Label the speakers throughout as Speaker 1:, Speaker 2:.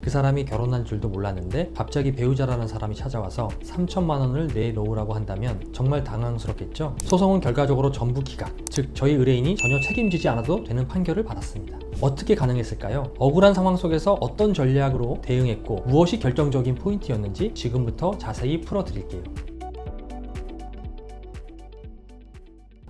Speaker 1: 그 사람이 결혼한 줄도 몰랐는데 갑자기 배우자라는 사람이 찾아와서 3천만 원을 내놓으라고 한다면 정말 당황스럽겠죠. 소송은 결과적으로 전부 기각, 즉 저희 의뢰인이 전혀 책임지지 않아도 되는 판결을 받았습니다. 어떻게 가능했을까요? 억울한 상황 속에서 어떤 전략으로 대응했고 무엇이 결정적인 포인트였는지 지금부터 자세히 풀어드릴게요.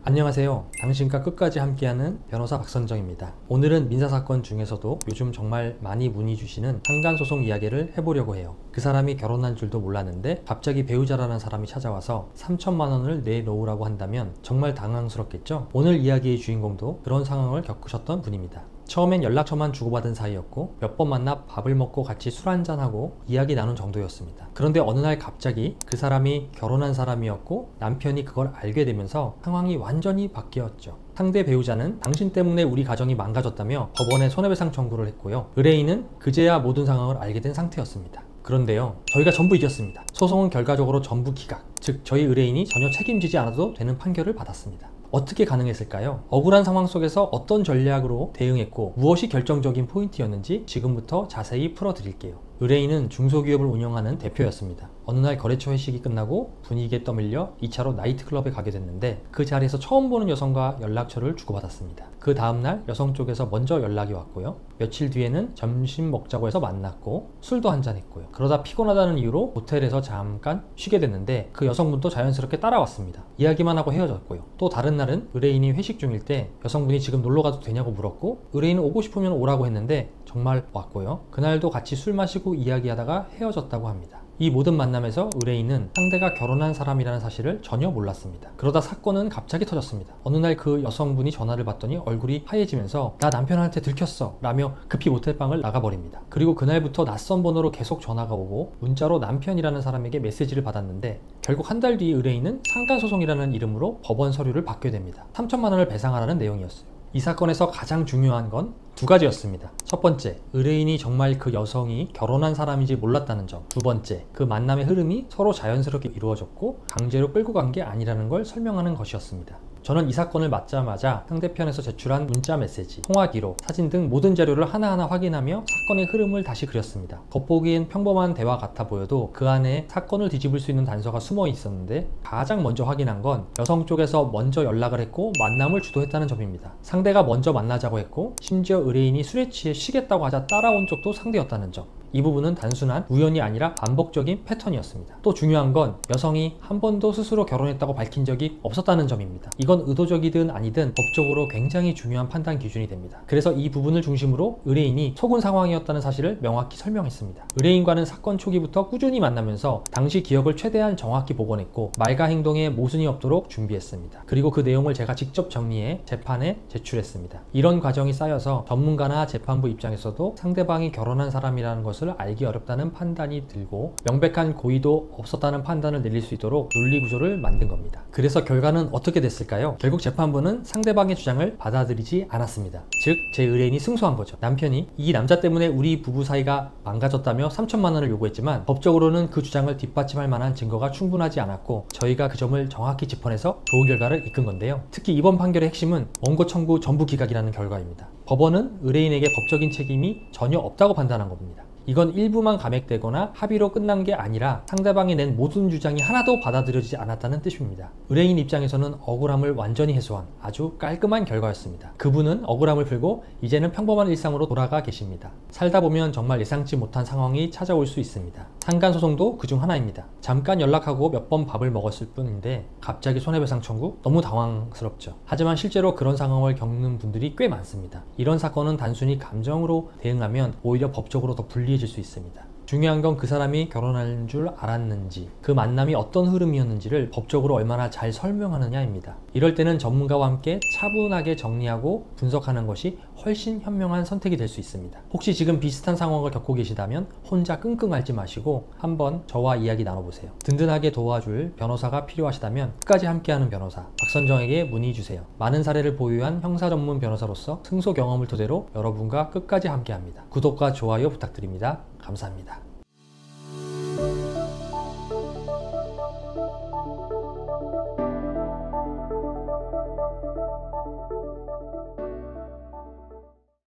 Speaker 1: 안녕하세요. 당신과 끝까지 함께하는 변호사 박선정입니다. 오늘은 민사사건 중에서도 요즘 정말 많이 문의 주시는 상간소송 이야기를 해보려고 해요. 그 사람이 결혼한 줄도 몰랐는데 갑자기 배우자라는 사람이 찾아와서 3천만 원을 내놓으라고 한다면 정말 당황스럽겠죠? 오늘 이야기의 주인공도 그런 상황을 겪으셨던 분입니다. 처음엔 연락처만 주고받은 사이였고 몇 번 만나 밥을 먹고 같이 술 한잔하고 이야기 나눈 정도였습니다. 그런데 어느 날 갑자기 그 사람이 결혼한 사람이었고 남편이 그걸 알게 되면서 상황이 완전히 바뀌었죠. 상대 배우자는 당신 때문에 우리 가정이 망가졌다며 법원에 손해배상 청구를 했고요. 의뢰인은 그제야 모든 상황을 알게 된 상태였습니다. 그런데요, 저희가 전부 이겼습니다. 소송은 결과적으로 전부 기각, 즉 저희 의뢰인이 전혀 책임지지 않아도 되는 판결을 받았습니다. 어떻게 가능했을까요? 억울한 상황 속에서 어떤 전략으로 대응했고 무엇이 결정적인 포인트였는지 지금부터 자세히 풀어드릴게요. 의뢰인은 중소기업을 운영하는 대표였습니다. 어느 날 거래처 회식이 끝나고 분위기에 떠밀려 2차로 나이트클럽에 가게 됐는데 그 자리에서 처음 보는 여성과 연락처를 주고받았습니다. 그 다음날 여성 쪽에서 먼저 연락이 왔고요. 며칠 뒤에는 점심 먹자고 해서 만났고 술도 한잔했고요. 그러다 피곤하다는 이유로 호텔에서 잠깐 쉬게 됐는데 그 여성분도 자연스럽게 따라왔습니다. 이야기만 하고 헤어졌고요. 또 다른 날은 의뢰인이 회식 중일 때 여성분이 지금 놀러 가도 되냐고 물었고 의뢰인은 오고 싶으면 오라고 했는데 정말 왔고요. 그날도 같이 술 마시고 이야기하다가 헤어졌다고 합니다. 이 모든 만남에서 의뢰인은 상대가 결혼한 사람이라는 사실을 전혀 몰랐습니다. 그러다 사건은 갑자기 터졌습니다. 어느 날 그 여성분이 전화를 받더니 얼굴이 하얘지면서 나 남편한테 들켰어 라며 급히 모텔방을 나가버립니다. 그리고 그날부터 낯선 번호로 계속 전화가 오고 문자로 남편이라는 사람에게 메시지를 받았는데 결국 한 달 뒤 의뢰인은 상간소송이라는 이름으로 법원 서류를 받게 됩니다. 3천만 원을 배상하라는 내용이었어요. 이 사건에서 가장 중요한 건 두 가지였습니다. 첫 번째, 의뢰인이 정말 그 여성이 결혼한 사람인지 몰랐다는 점. 두 번째, 그 만남의 흐름이 서로 자연스럽게 이루어졌고 강제로 끌고 간 게 아니라는 걸 설명하는 것이었습니다. 저는 이 사건을 맡자마자 상대편에서 제출한 문자 메시지, 통화 기록, 사진 등 모든 자료를 하나하나 확인하며 사건의 흐름을 다시 그렸습니다. 겉보기엔 평범한 대화 같아 보여도 그 안에 사건을 뒤집을 수 있는 단서가 숨어 있었는데 가장 먼저 확인한 건 여성 쪽에서 먼저 연락을 했고 만남을 주도했다는 점입니다. 상대가 먼저 만나자고 했고 심지어 의뢰인이 술에 취해 쉬겠다고 하자 따라온 쪽도 상대였다는 점. 이 부분은 단순한 우연이 아니라 반복적인 패턴이었습니다. 또 중요한 건 여성이 한 번도 스스로 결혼했다고 밝힌 적이 없었다는 점입니다. 이건 의도적이든 아니든 법적으로 굉장히 중요한 판단 기준이 됩니다. 그래서 이 부분을 중심으로 의뢰인이 속은 상황이었다는 사실을 명확히 설명했습니다. 의뢰인과는 사건 초기부터 꾸준히 만나면서 당시 기억을 최대한 정확히 복원했고 말과 행동에 모순이 없도록 준비했습니다. 그리고 그 내용을 제가 직접 정리해 재판에 제출했습니다. 이런 과정이 쌓여서 전문가나 재판부 입장에서도 상대방이 결혼한 사람이라는 것을 알기 어렵다는 판단이 들고 명백한 고의도 없었다는 판단을 내릴 수 있도록 논리 구조를 만든 겁니다. 그래서 결과는 어떻게 됐을까요? 결국 재판부는 상대방의 주장을 받아들이지 않았습니다. 즉, 제 의뢰인이 승소한 거죠. 남편이 이 남자 때문에 우리 부부 사이가 망가졌다며 3천만 원을 요구했지만 법적으로는 그 주장을 뒷받침할 만한 증거가 충분하지 않았고 저희가 그 점을 정확히 짚어내서 좋은 결과를 이끈 건데요. 특히 이번 판결의 핵심은 원고 청구 전부 기각이라는 결과입니다. 법원은 의뢰인에게 법적인 책임이 전혀 없다고 판단한 겁니다. 이건 일부만 감액되거나 합의로 끝난 게 아니라 상대방이 낸 모든 주장이 하나도 받아들여지지 않았다는 뜻입니다. 의뢰인 입장에서는 억울함을 완전히 해소한 아주 깔끔한 결과였습니다. 그분은 억울함을 풀고 이제는 평범한 일상으로 돌아가 계십니다. 살다 보면 정말 예상치 못한 상황이 찾아올 수 있습니다. 상간소송도 그중 하나입니다. 잠깐 연락하고 몇 번 밥을 먹었을 뿐인데 갑자기 손해배상 청구? 너무 당황스럽죠. 하지만 실제로 그런 상황을 겪는 분들이 꽤 많습니다. 이런 사건은 단순히 감정으로 대응하면 오히려 법적으로 더 불리해질 수 있습니다. 중요한 건 그 사람이 결혼할 줄 알았는지, 그 만남이 어떤 흐름이었는지를 법적으로 얼마나 잘 설명하느냐입니다. 이럴 때는 전문가와 함께 차분하게 정리하고 분석하는 것이 훨씬 현명한 선택이 될 수 있습니다. 혹시 지금 비슷한 상황을 겪고 계시다면 혼자 끙끙 앓지 마시고 한번 저와 이야기 나눠보세요. 든든하게 도와줄 변호사가 필요하시다면 끝까지 함께하는 변호사 박선정에게 문의 주세요. 많은 사례를 보유한 형사 전문 변호사로서 승소 경험을 토대로 여러분과 끝까지 함께합니다. 구독과 좋아요 부탁드립니다. 감사합니다.